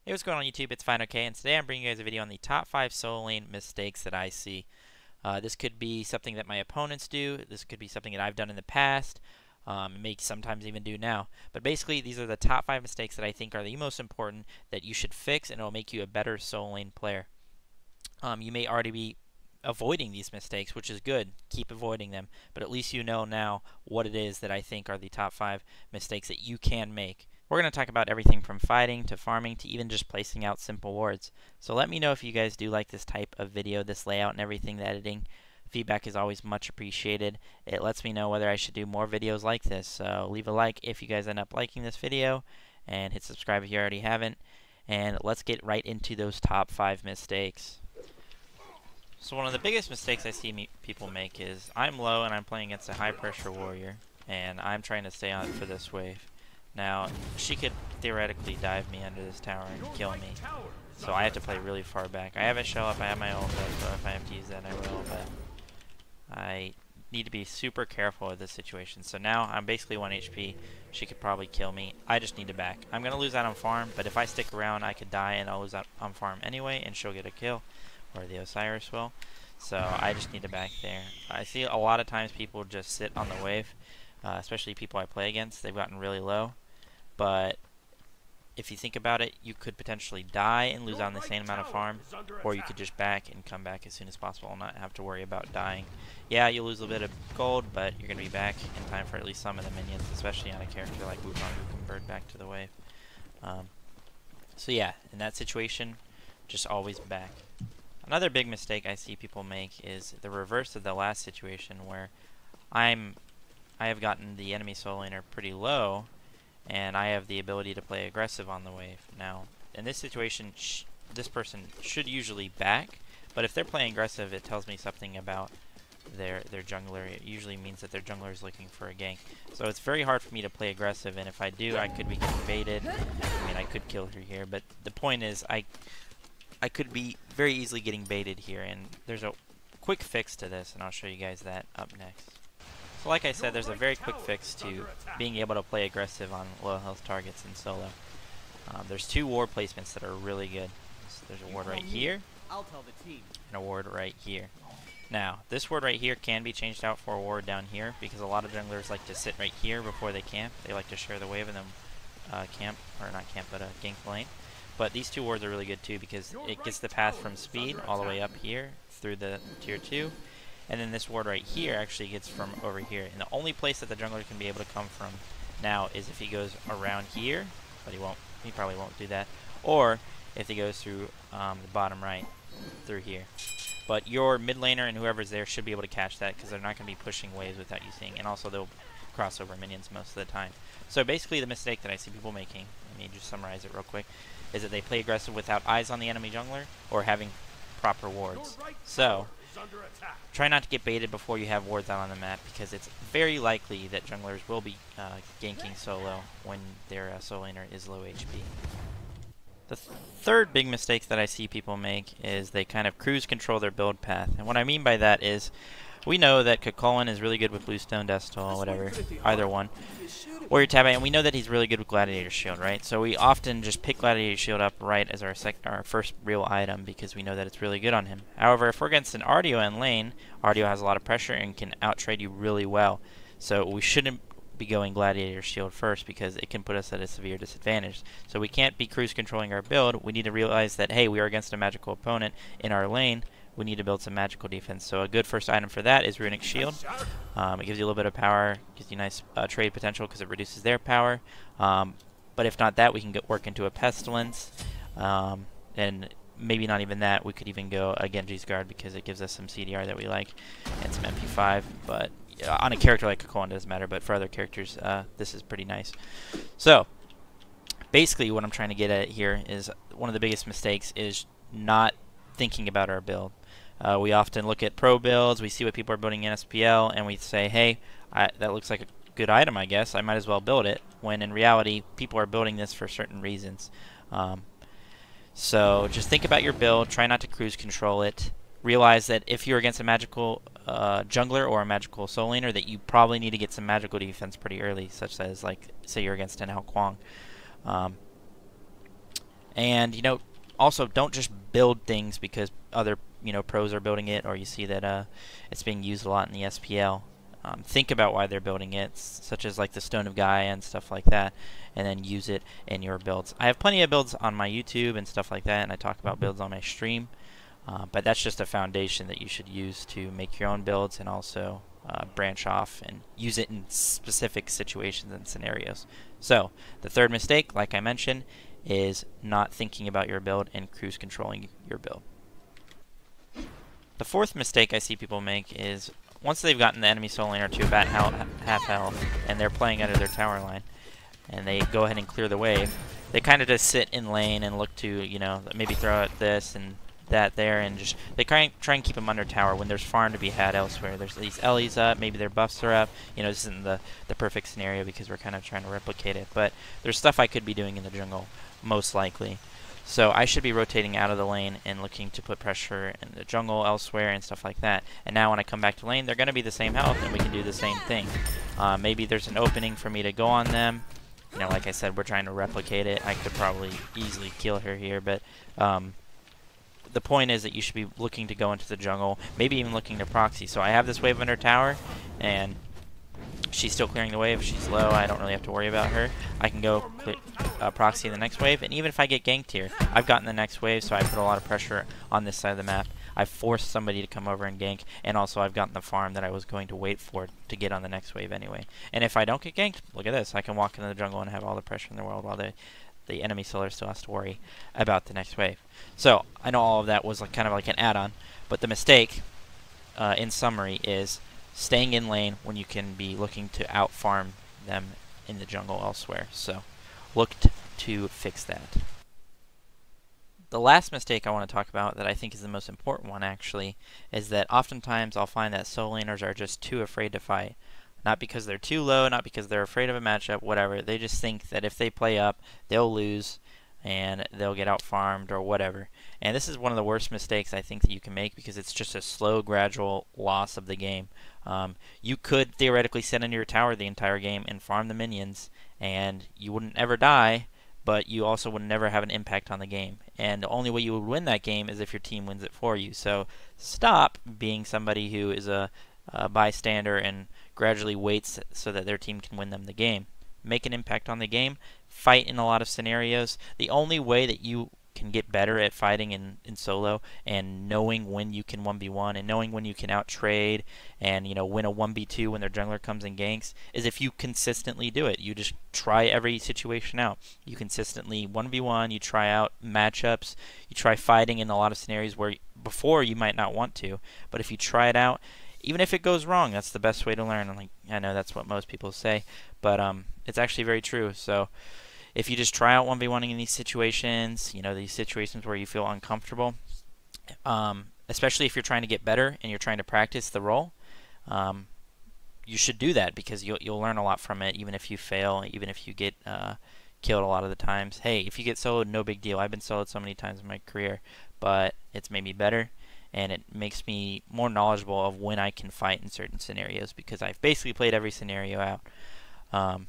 Hey, what's going on YouTube? It's fineokay, and today I'm bringing you guys a video on the top 5 solo lane mistakes that I see. This could be something that my opponents do. This could be something that I've done in the past. May sometimes even do now. But basically, these are the top 5 mistakes that I think are the most important that you should fix, and it will make you a better solo lane player. You may already be avoiding these mistakes, which is good. Keep avoiding them. But at least you know now what it is that I think are the top 5 mistakes that you can make. We're going to talk about everything from fighting to farming to even just placing out simple wards. So let me know if you guys do like this type of video, this layout and everything, the editing. Feedback is always much appreciated. It lets me know whether I should do more videos like this. So leave a like if you guys end up liking this video, and hit subscribe if you already haven't. And let's get right into those top 5 mistakes. So one of the biggest mistakes I see people make is I'm low and I'm playing against a high pressure warrior, and I'm trying to stay on it for this wave. Now, she could theoretically dive me under this tower and kill me, so I have to play really far back. I have a shell up, I have my ult up, so if I have to use that I will, but I need to be super careful with this situation. So now I'm basically 1 HP, she could probably kill me, I just need to back. I'm going to lose out on farm, but if I stick around I could die and I'll lose out on farm anyway, and she'll get a kill, or the Osiris will. So I just need to back there. I see a lot of times people just sit on the wave, especially people I play against. They've gotten really low. But if you think about it, you could potentially die and lose out on the same amount of farm, or you could just back and come back as soon as possible and not have to worry about dying. Yeah, you'll lose a bit of gold, but you're going to be back in time for at least some of the minions, especially on a character like Wukong who can bird back to the wave. So yeah, in that situation, just always back. Another big mistake I see people make is the reverse of the last situation, where I have gotten the enemy solo laner pretty low, and I have the ability to play aggressive on the wave. Now, in this situation, this person should usually back, but if they're playing aggressive, it tells me something about their jungler. It usually means that their jungler is looking for a gank. So it's very hard for me to play aggressive, and if I do, I could be getting baited. I mean, I could kill her here, but the point is, I could be very easily getting baited here, and there's a quick fix to this, and I'll show you guys that up next. So like I said, there's a very quick fix to being able to play aggressive on low health targets in solo. There's 2 ward placements that are really good. So there's a ward right here, and a ward right here. Now, this ward right here can be changed out for a ward down here, because a lot of junglers like to sit right here before they camp. They like to share the wave and then camp, or not camp, but gank the lane. But these 2 wards are really good too, because it gets the path from speed all the way up here through the tier 2. And then this ward right here actually gets from over here. And the only place that the jungler can be able to come from now is if he goes around here, but he probably won't do that. Or if he goes through the bottom right, through here. But your mid laner and whoever's there should be able to catch that, because they're not going to be pushing waves without you seeing. And also they'll cross over minions most of the time. So basically the mistake that I see people making, let me just summarize it real quick, is that they play aggressive without eyes on the enemy jungler or having proper wards. So try not to get baited before you have wards out on the map, because it's very likely that junglers will be ganking solo when their solo laner is low HP. The third big mistake that I see people make is they kind of cruise control their build path. And what I mean by that is, we know that Kukulkan is really good with Bluestone, Deathtoll, whatever, either one. Warrior Tabby, and we know that he's really good with Gladiator Shield, right? So we often just pick Gladiator Shield up right as our first real item, because we know that it's really good on him. However, if we're against an Ardio in lane, Ardio has a lot of pressure and can out-trade you really well. So we shouldn't be going Gladiator Shield first, because it can put us at a severe disadvantage. So we can't be cruise controlling our build. We need to realize that, hey, we are against a magical opponent in our lane. We need to build some magical defense. So a good first item for that is Runic Shield. It gives you a little bit of power, gives you nice trade potential because it reduces their power. But if not that, we can work into a Pestilence. And maybe not even that, we could even go a Genji's Guard, because it gives us some CDR that we like and some MP5. But on a character like Kukulkan, it doesn't matter, but for other characters, this is pretty nice. So basically what I'm trying to get at here is one of the biggest mistakes is not thinking about our build. We often look at pro builds, we see what people are building in SPL, and we say, hey, that looks like a good item, I guess, I might as well build it, when in reality, people are building this for certain reasons. So just think about your build, try not to cruise control it, realize that if you're against a magical jungler or a magical soul laner, that you probably need to get some magical defense pretty early, such as, like, say you're against an Hao Kuang. And also don't just build things because other pros are building it, or you see that it's being used a lot in the SPL. Think about why they're building it, such as like the Stone of Gaia and stuff like that, and then use it in your builds. I have plenty of builds on my YouTube and stuff like that, and I talk about builds on my stream, but that's just a foundation that you should use to make your own builds, and also branch off and use it in specific situations and scenarios. So the third mistake, like I mentioned, is not thinking about your build and cruise controlling your build. The fourth mistake I see people make is once they've gotten the enemy soul laner to about half health and they're playing under their tower line and they go ahead and clear the wave, they kind of just sit in lane and look to, maybe throw out this and that there, and just they try and keep them under tower when there's farm to be had elsewhere. There's these Ellie's up, maybe their buffs are up. This isn't the perfect scenario because we're kind of trying to replicate it, but there's stuff I could be doing in the jungle, most likely. So I should be rotating out of the lane and looking to put pressure in the jungle elsewhere and stuff like that. And now when I come back to lane, they're going to be the same health and we can do the same thing. Maybe there's an opening for me to go on them. Like I said, we're trying to replicate it. I could probably easily kill her here, but the point is that you should be looking to go into the jungle, maybe even looking to proxy. So I have this wave under tower, and she's still clearing the wave. She's low. I don't really have to worry about her. I can go proxy in the next wave, and even if I get ganked here, I've gotten the next wave, so I put a lot of pressure on this side of the map. I've forced somebody to come over and gank, and also I've gotten the farm that I was going to wait for to get on the next wave anyway. And if I don't get ganked, look at this. I can walk into the jungle and have all the pressure in the world while the enemy solar still has to worry about the next wave. So I know all of that was kind of like an add-on, but the mistake, in summary, is staying in lane when you can be looking to out-farm them in the jungle elsewhere. So look to fix that. The last mistake I want to talk about, that I think is the most important one actually, is that oftentimes I'll find that solo laners are just too afraid to fight. Not because they're too low, not because they're afraid of a matchup, whatever. They just think that if they play up, they'll lose and they'll get out farmed or whatever. And this is one of the worst mistakes I think that you can make, because it's just a slow, gradual loss of the game. You could theoretically sit into your tower the entire game and farm the minions, and you wouldn't ever die, but you also would never have an impact on the game. And the only way you would win that game is if your team wins it for you. So stop being somebody who is a bystander and gradually waits so that their team can win them the game. Make an impact on the game. Fight in a lot of scenarios. The only way that you can get better at fighting in solo and knowing when you can 1v1 and knowing when you can out-trade and win a 1v2 when their jungler comes and ganks is if you consistently do it. You just try every situation out. You consistently 1v1, you try out matchups, you try fighting in a lot of scenarios where before you might not want to, but if you try it out, even if it goes wrong, that's the best way to learn. And I know that's what most people say, but it's actually very true. So if you just try out 1v1ing in these situations, these situations where you feel uncomfortable, especially if you're trying to get better and you're trying to practice the role, you should do that, because you'll learn a lot from it, even if you fail, even if you get killed a lot of the times. Hey, if you get soloed, no big deal. I've been soloed so many times in my career, but it's made me better. And it makes me more knowledgeable of when I can fight in certain scenarios, because I've basically played every scenario out.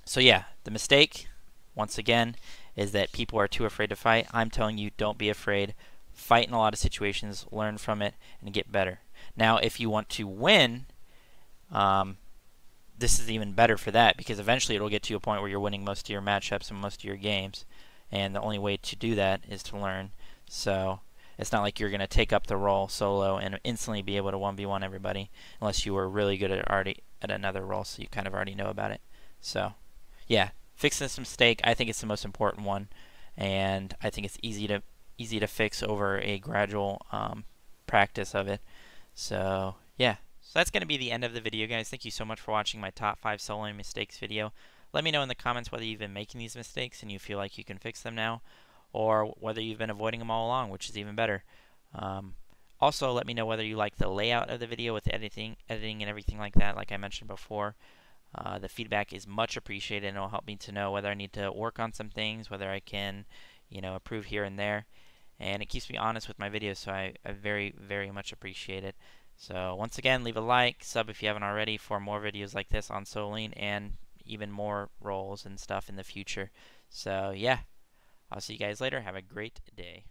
So yeah, the mistake, once again, is that people are too afraid to fight. I'm telling you, don't be afraid. Fight in a lot of situations, learn from it, and get better. Now, if you want to win, this is even better for that, because eventually it'll get to a point where you're winning most of your matchups and most of your games. And the only way to do that is to learn. So it's not like you're going to take up the role solo and instantly be able to 1v1 everybody, unless you were really good at another role, so you kind of already know about it. So yeah, fix this mistake. I think it's the most important one, and I think it's easy to fix over a gradual practice of it. So yeah, so that's going to be the end of the video, guys. Thank you so much for watching my top 5 soloing mistakes video. Let me know in the comments whether you've been making these mistakes and you feel like you can fix them now, or whether you've been avoiding them all along, which is even better. Also, let me know whether you like the layout of the video with editing and everything like that, like I mentioned before. The feedback is much appreciated, and it'll help me to know whether I need to work on some things, whether I can, improve here and there. And it keeps me honest with my videos, so I very, very much appreciate it. So once again, leave a like, sub if you haven't already, for more videos like this on soloing and even more roles and stuff in the future. So yeah. I'll see you guys later. Have a great day.